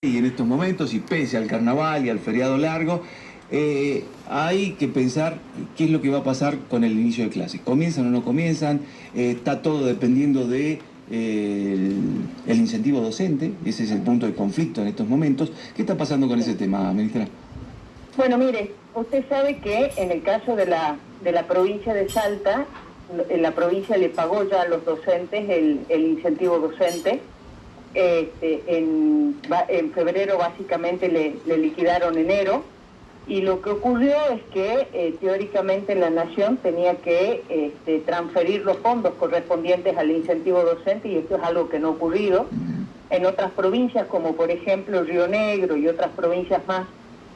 Y en estos momentos, y pese al carnaval y al feriado largo, hay que pensar qué es lo que va a pasar con el inicio de clases. ¿Comienzan o no comienzan? Está todo dependiendo de el incentivo docente. Ese es el punto de conflicto en estos momentos. ¿Qué está pasando con ese tema, ministra? Bueno, mire, usted sabe que en el caso de la provincia de Salta, la provincia le pagó ya a los docentes el incentivo docente. En febrero básicamente le liquidaron enero, y lo que ocurrió es que teóricamente la Nación tenía que transferir los fondos correspondientes al incentivo docente, y esto es algo que no ha ocurrido. En otras provincias, como por ejemplo Río Negro y otras provincias más,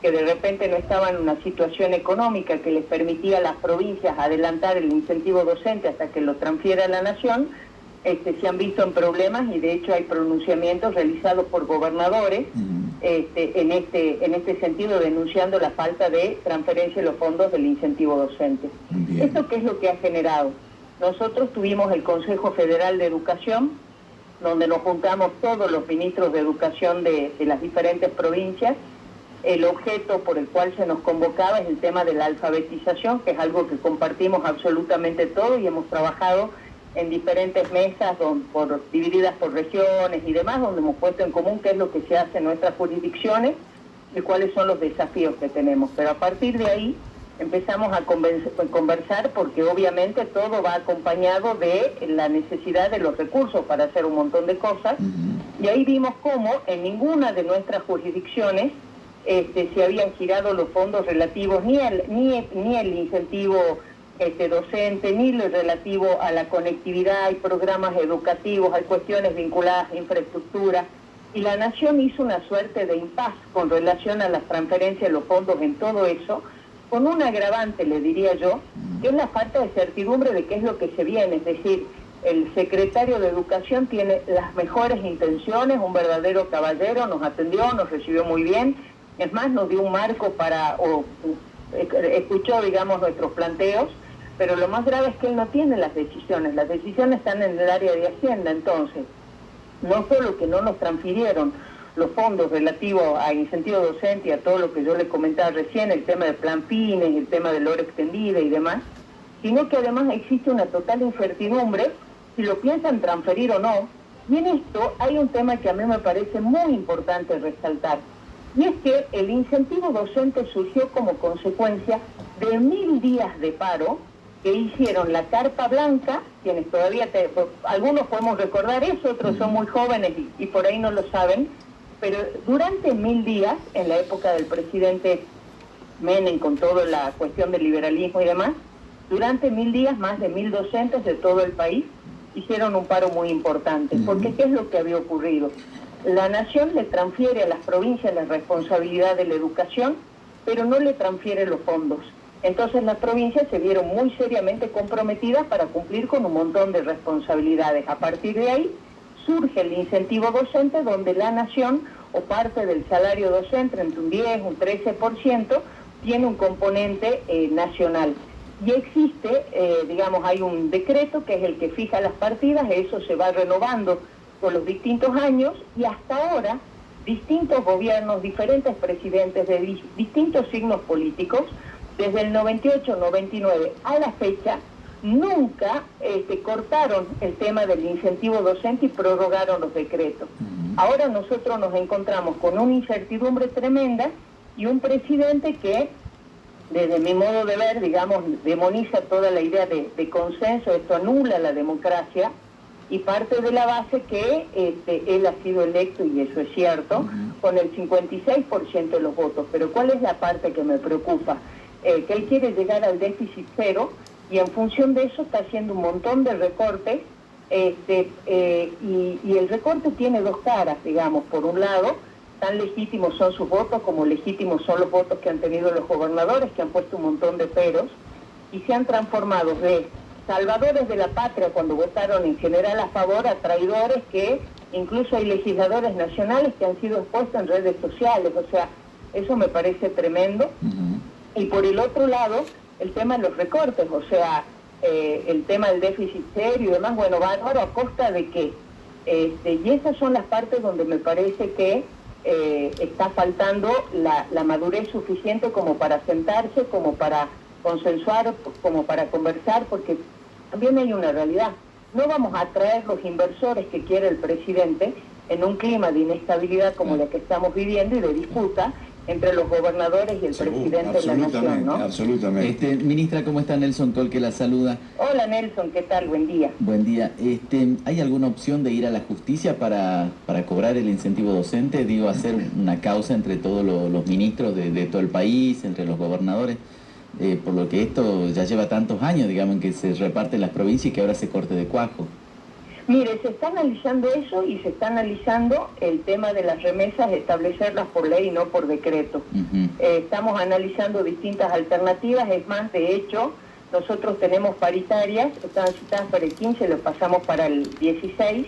que de repente no estaban en una situación económica que les permitía a las provincias adelantar el incentivo docente hasta que lo transfiera a la Nación, se han visto en problemas, y de hecho hay pronunciamientos realizados por gobernadores en este sentido, denunciando la falta de transferencia de los fondos del incentivo docente. Bien. ¿Esto qué es lo que ha generado? Nosotros tuvimos el Consejo Federal de Educación, donde nos juntamos todos los ministros de educación de las diferentes provincias. El objeto por el cual se nos convocaba es el tema de la alfabetización, que es algo que compartimos absolutamente todos, y hemos trabajado en diferentes mesas divididas por regiones y demás, donde hemos puesto en común qué es lo que se hace en nuestras jurisdicciones y cuáles son los desafíos que tenemos. Pero a partir de ahí empezamos a conversar, porque obviamente todo va acompañado de la necesidad de los recursos para hacer un montón de cosas, y ahí vimos cómo en ninguna de nuestras jurisdicciones se habían girado los fondos relativos ni el incentivo docente, ni lo relativo a la conectividad. Hay programas educativos, hay cuestiones vinculadas a infraestructura, y la Nación hizo una suerte de impasse con relación a la transferencia de los fondos en todo eso, con un agravante, le diría yo, que es la falta de certidumbre de qué es lo que se viene. Es decir, el secretario de Educación tiene las mejores intenciones, un verdadero caballero, nos atendió, nos recibió muy bien, es más, nos dio un marco escuchó, digamos, nuestros planteos, pero lo más grave es que él no tiene las decisiones están en el área de Hacienda. Entonces, no solo que no nos transfirieron los fondos relativos a incentivo docente y a todo lo que yo le comentaba recién, el tema del plan Fines, el tema de la hora extendida y demás, sino que además existe una total incertidumbre si lo piensan transferir o no. Y en esto hay un tema que a mí me parece muy importante resaltar, y es que el incentivo docente surgió como consecuencia de 1000 días de paro que hicieron la Carpa Blanca, quienes todavía, algunos podemos recordar eso, otros son muy jóvenes y por ahí no lo saben, pero durante 1000 días, en la época del presidente Menem, con toda la cuestión del liberalismo y demás, durante 1000 días más de 1000 docentes de todo el país hicieron un paro muy importante. Porque ¿qué es lo que había ocurrido? La Nación le transfiere a las provincias la responsabilidad de la educación, pero no le transfiere los fondos. Entonces las provincias se vieron muy seriamente comprometidas para cumplir con un montón de responsabilidades. A partir de ahí surge el incentivo docente, donde la Nación, o parte del salario docente, entre un 10, un 13%, tiene un componente nacional. Y existe, hay un decreto que es el que fija las partidas, eso se va renovando con los distintos años, y hasta ahora distintos gobiernos, diferentes presidentes de distintos signos políticos, desde el 98, 99 a la fecha, nunca cortaron el tema del incentivo docente y prorrogaron los decretos. Ahora nosotros nos encontramos con una incertidumbre tremenda y un presidente que, desde mi modo de ver, demoniza toda la idea de consenso. Esto anula la democracia, y parte de la base que él ha sido electo, y eso es cierto, con el 56% de los votos. Pero ¿cuál es la parte que me preocupa? Que él quiere llegar al déficit cero, y en función de eso está haciendo un montón de recortes, y el recorte tiene dos caras, por un lado, tan legítimos son sus votos como legítimos son los votos que han tenido los gobernadores, que han puesto un montón de peros, y se han transformado de salvadores de la patria cuando votaron en general a favor, a traidores, que incluso hay legisladores nacionales que han sido expuestos en redes sociales. O sea, eso me parece tremendo. Y por el otro lado, el tema de los recortes, o sea, el tema del déficit serio y demás, bueno, bárbaro, ¿a costa de qué? Y esas son las partes donde me parece que está faltando la madurez suficiente como para sentarse, como para consensuar, como para conversar, porque también hay una realidad. No vamos a atraer los inversores que quiere el presidente en un clima de inestabilidad como el que estamos viviendo y de disputa entre los gobernadores y el presidente de la nación, ¿no? Absolutamente. Ministra, ¿cómo está? Nelson Col, que la saluda. Hola Nelson, ¿qué tal? Buen día. Buen día. ¿Hay alguna opción de ir a la justicia para cobrar el incentivo docente? Digo, hacer una causa entre todos los ministros de todo el país, entre los gobernadores, por lo que esto ya lleva tantos años, digamos, en que se reparten las provincias y que ahora se corte de cuajo. Mire, se está analizando eso y se está analizando el tema de las remesas, establecerlas por ley y no por decreto. Estamos analizando distintas alternativas, es más, de hecho, nosotros tenemos paritarias, estaban citadas para el 15, lo pasamos para el 16,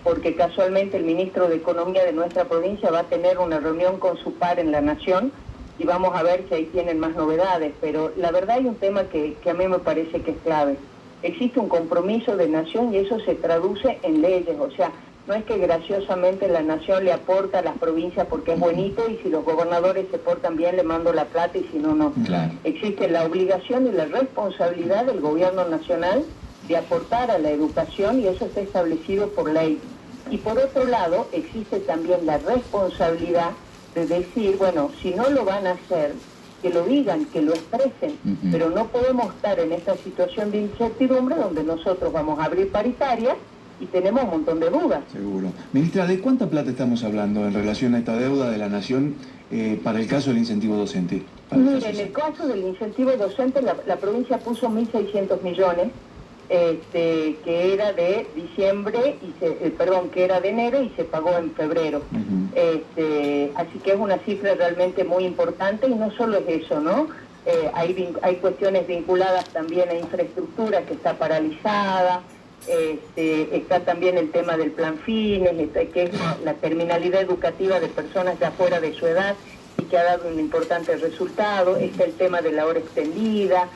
porque casualmente el ministro de Economía de nuestra provincia va a tener una reunión con su par en la Nación y vamos a ver si ahí tienen más novedades, pero la verdad hay un tema que a mí me parece que es clave. Existe un compromiso de nación y eso se traduce en leyes, o sea, no es que graciosamente la nación le aporta a las provincias porque es bonito y si los gobernadores se portan bien le mando la plata y si no, no. Claro. Existe la obligación y la responsabilidad del gobierno nacional de aportar a la educación y eso está establecido por ley. Y por otro lado, existe también la responsabilidad de decir, bueno, si no lo van a hacer, que lo digan, que lo expresen, pero no podemos estar en esta situación de incertidumbre donde nosotros vamos a abrir paritarias y tenemos un montón de dudas. Seguro. Ministra, ¿de cuánta plata estamos hablando en relación a esta deuda de la Nación para el caso del incentivo docente? Mire, en el caso del incentivo docente, la provincia puso 1.600 millones, que era de diciembre, que era de enero y se pagó en febrero. Así que es una cifra realmente muy importante y no solo es eso, ¿no? Hay cuestiones vinculadas también a infraestructura que está paralizada, está también el tema del plan Fines, que es la terminalidad educativa de personas ya fuera de su edad y que ha dado un importante resultado, está el tema de la hora extendida.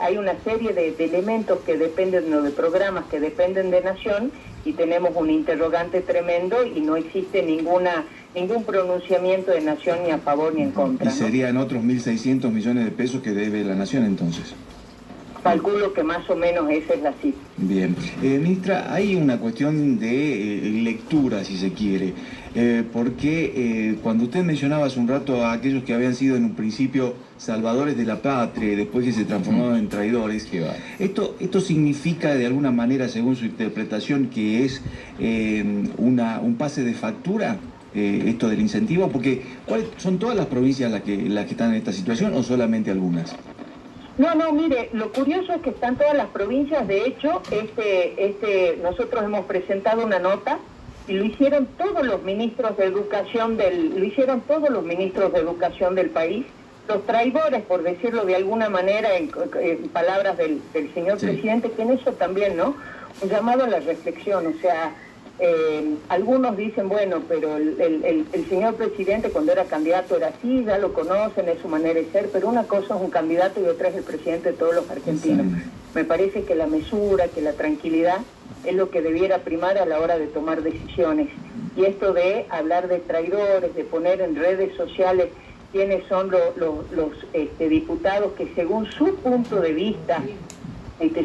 Hay una serie de elementos que dependen, de programas que dependen de Nación y tenemos un interrogante tremendo y no existe ningún pronunciamiento de Nación ni a favor ni en contra. ¿Y serían otros 1.600 millones de pesos que debe la Nación entonces? Calculo que más o menos esa es la cifra. Bien. Ministra, hay una cuestión de lectura, si se quiere, porque cuando usted mencionaba hace un rato a aquellos que habían sido en un principio salvadores de la patria y después que se transformaron en traidores, esto significa de alguna manera, según su interpretación, que es un pase de factura, esto del incentivo, porque ¿son todas las provincias las que están en esta situación o solamente algunas? No, mire, lo curioso es que están todas las provincias. De hecho, nosotros hemos presentado una nota y lo hicieron todos los ministros de educación del país, los traidores, por decirlo de alguna manera, en palabras del señor presidente, que en eso también, ¿no? Un llamado a la reflexión, o sea, algunos dicen, bueno, pero el señor presidente cuando era candidato era así, ya lo conocen, es su manera de ser, pero una cosa es un candidato y otra es el presidente de todos los argentinos. Me parece que la mesura, que la tranquilidad es lo que debiera primar a la hora de tomar decisiones. Y esto de hablar de traidores, de poner en redes sociales quiénes son los diputados que según su punto de vista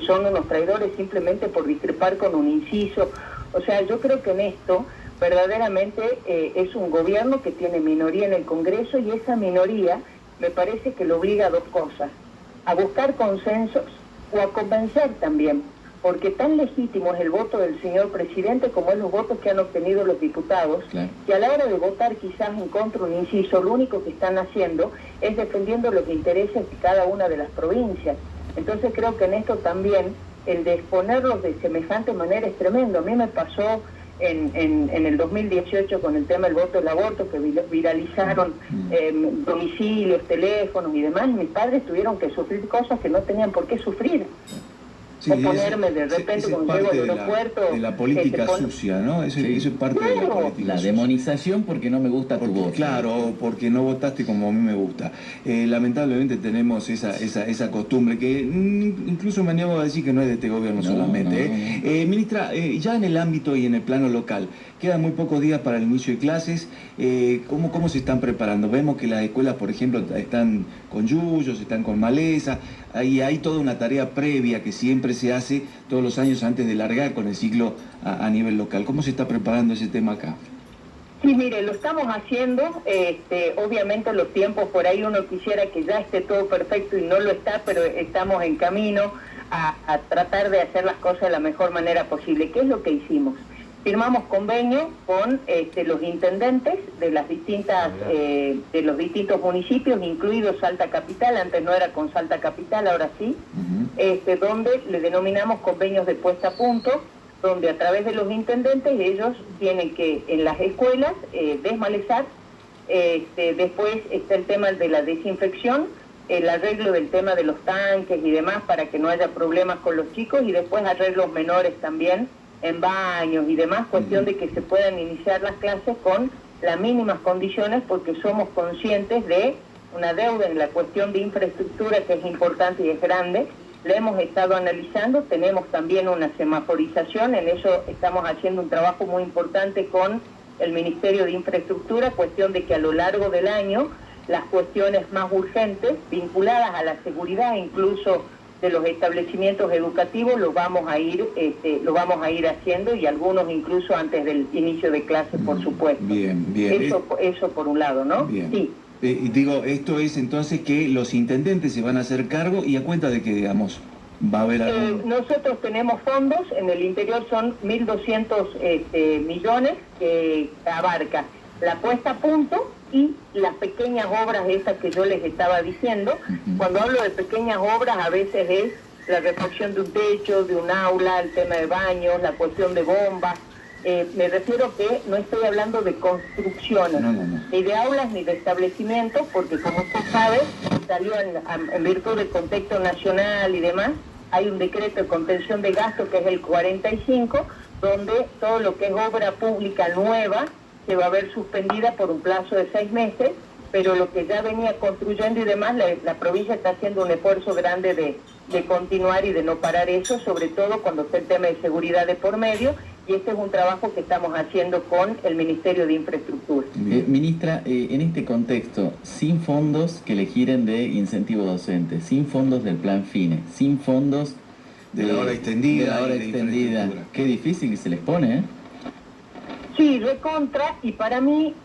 son unos traidores simplemente por discrepar con un inciso. O sea, yo creo que en esto verdaderamente es un gobierno que tiene minoría en el Congreso y esa minoría me parece que lo obliga a dos cosas, a buscar consensos o a convencer también, porque tan legítimo es el voto del señor presidente como es los votos que han obtenido los diputados, que a la hora de votar quizás en contra un inciso, lo único que están haciendo es defendiendo los intereses de cada una de las provincias. Entonces creo que en esto también el de exponerlos de semejante manera es tremendo. A mí me pasó en el 2018 con el tema del voto del aborto, que viralizaron domicilios, teléfonos y demás, y mis padres tuvieron que sufrir cosas que no tenían por qué sufrir. Sí, oponerme de repente cuando llego al aeropuerto. De la política sucia, ¿no? Eso es parte de la política la sucia. Demonización porque no me gusta tu voz. Claro, porque no votaste como a mí me gusta. Lamentablemente tenemos esa costumbre que incluso me niego a decir que no es de este gobierno solamente. Ministra, ya en el ámbito y en el plano local, quedan muy pocos días para el inicio de clases. ¿Cómo se están preparando? Vemos que las escuelas, por ejemplo, están con yuyos, están con maleza. Hay toda una tarea previa que siempre se hace todos los años antes de largar con el ciclo a nivel local. ¿Cómo se está preparando ese tema acá? Sí, mire, lo estamos haciendo, obviamente los tiempos por ahí uno quisiera que ya esté todo perfecto y no lo está, pero estamos en camino a tratar de hacer las cosas de la mejor manera posible. ¿Qué es lo que hicimos? Firmamos convenio con los intendentes de las distintas de los distintos municipios, incluido Salta Capital. Antes no era con Salta Capital, ahora sí, donde le denominamos convenios de puesta a punto, donde a través de los intendentes ellos tienen que en las escuelas desmalezar. Después está el tema de la desinfección, el arreglo del tema de los tanques y demás para que no haya problemas con los chicos, y después arreglos menores también en baños y demás, cuestión de que se puedan iniciar las clases con las mínimas condiciones, porque somos conscientes de una deuda en la cuestión de infraestructura que es importante y es grande. La hemos estado analizando, tenemos también una semaforización, en eso estamos haciendo un trabajo muy importante con el Ministerio de Infraestructura, cuestión de que a lo largo del año las cuestiones más urgentes vinculadas a la seguridad, incluso de los establecimientos educativos, lo vamos a ir haciendo, y algunos incluso antes del inicio de clases, por supuesto. Bien. Eso por un lado, ¿no? Bien. Sí. Digo, esto es entonces que los intendentes se van a hacer cargo, y a cuenta de que, digamos, va a haber algo. Nosotros tenemos fondos, en el interior son 1.200 millones que abarca la puesta a punto y las pequeñas obras estas que yo les estaba diciendo. Cuando hablo de pequeñas obras, a veces es la refacción de un techo, de un aula, el tema de baños, la cuestión de bombas. Me refiero que no estoy hablando de construcciones, ni de aulas ni de establecimientos, porque como usted sabe, salió en virtud del contexto nacional y demás, hay un decreto de contención de gastos que es el 45, donde todo lo que es obra pública nueva se va a ver suspendida por un plazo de 6 meses, pero lo que ya venía construyendo y demás, la provincia está haciendo un esfuerzo grande de continuar y de no parar eso, sobre todo cuando está el tema de seguridad de por medio, y este es un trabajo que estamos haciendo con el Ministerio de Infraestructura. Ministra, en este contexto, sin fondos que le giren de incentivo docente, sin fondos del plan FINE, sin fondos de la hora extendida, qué difícil que se les pone, ¿eh? Sí, recontra, y para mí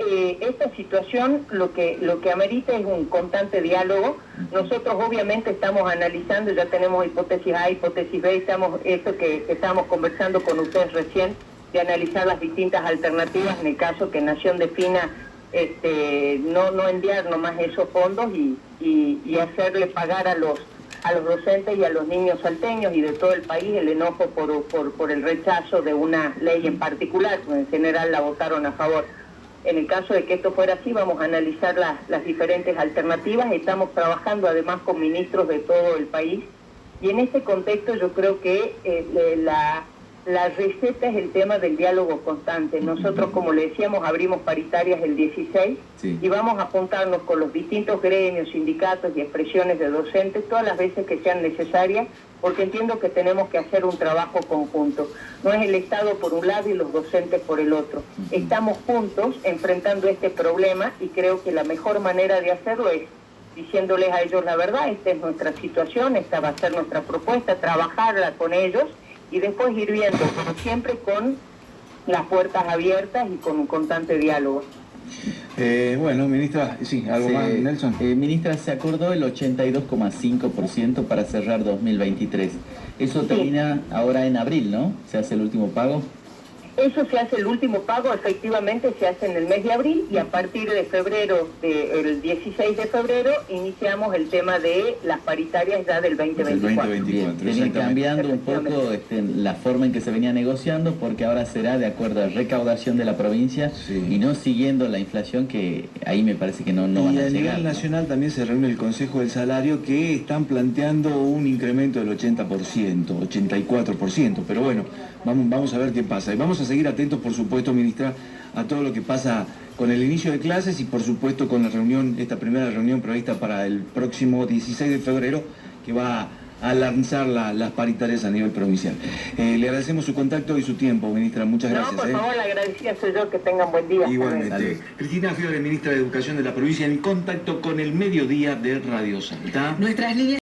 esta situación lo que amerita es un constante diálogo. Nosotros obviamente estamos analizando, ya tenemos hipótesis A, hipótesis B, esto que estábamos conversando con ustedes recién, de analizar las distintas alternativas en el caso que Nación defina no enviar nomás esos fondos y hacerle pagar a los docentes y a los niños salteños y de todo el país el enojo por el rechazo de una ley en particular, que en general la votaron a favor. En el caso de que esto fuera así, vamos a analizar las diferentes alternativas. Estamos trabajando además con ministros de todo el país, y en este contexto yo creo que la receta es el tema del diálogo constante. Nosotros, como le decíamos, abrimos paritarias el 16 y vamos a juntarnos con los distintos gremios, sindicatos y expresiones de docentes todas las veces que sean necesarias, porque entiendo que tenemos que hacer un trabajo conjunto. No es el Estado por un lado y los docentes por el otro. Estamos juntos enfrentando este problema, y creo que la mejor manera de hacerlo es diciéndoles a ellos la verdad: esta es nuestra situación, esta va a ser nuestra propuesta, trabajarla con ellos y después ir viendo, pero siempre con las puertas abiertas y con un constante diálogo. Bueno, ministra, sí, ¿algo más, Nelson? Ministra, se acordó el 82,5% para cerrar 2023. Eso termina ahora en abril, ¿no? ¿Se hace el último pago? Eso se hace, el último pago efectivamente se hace en el mes de abril y a partir de febrero, el 16 de febrero, iniciamos el tema de las paritarias ya del 2024. Bien, venía cambiando un poco la forma en que se venía negociando, porque ahora será de acuerdo a recaudación de la provincia y no siguiendo la inflación, que ahí me parece que no van a llegar. Y a nivel nacional también se reúne el Consejo del Salario, que están planteando un incremento del 80%, 84%, pero bueno, vamos a ver qué pasa. Y vamos a seguir atentos, por supuesto, ministra, a todo lo que pasa con el inicio de clases y, por supuesto, con la reunión, esta primera reunión prevista para el próximo 16 de febrero, que va a lanzar las paritarias a nivel provincial. Le agradecemos su contacto y su tiempo, ministra. Muchas gracias. No, por favor, la agradecida soy yo. Que tengan buen día. Igualmente. Cristina Fiore, ministra de Educación de la provincia, en contacto con el mediodía de Radio Salta. Nuestras líneas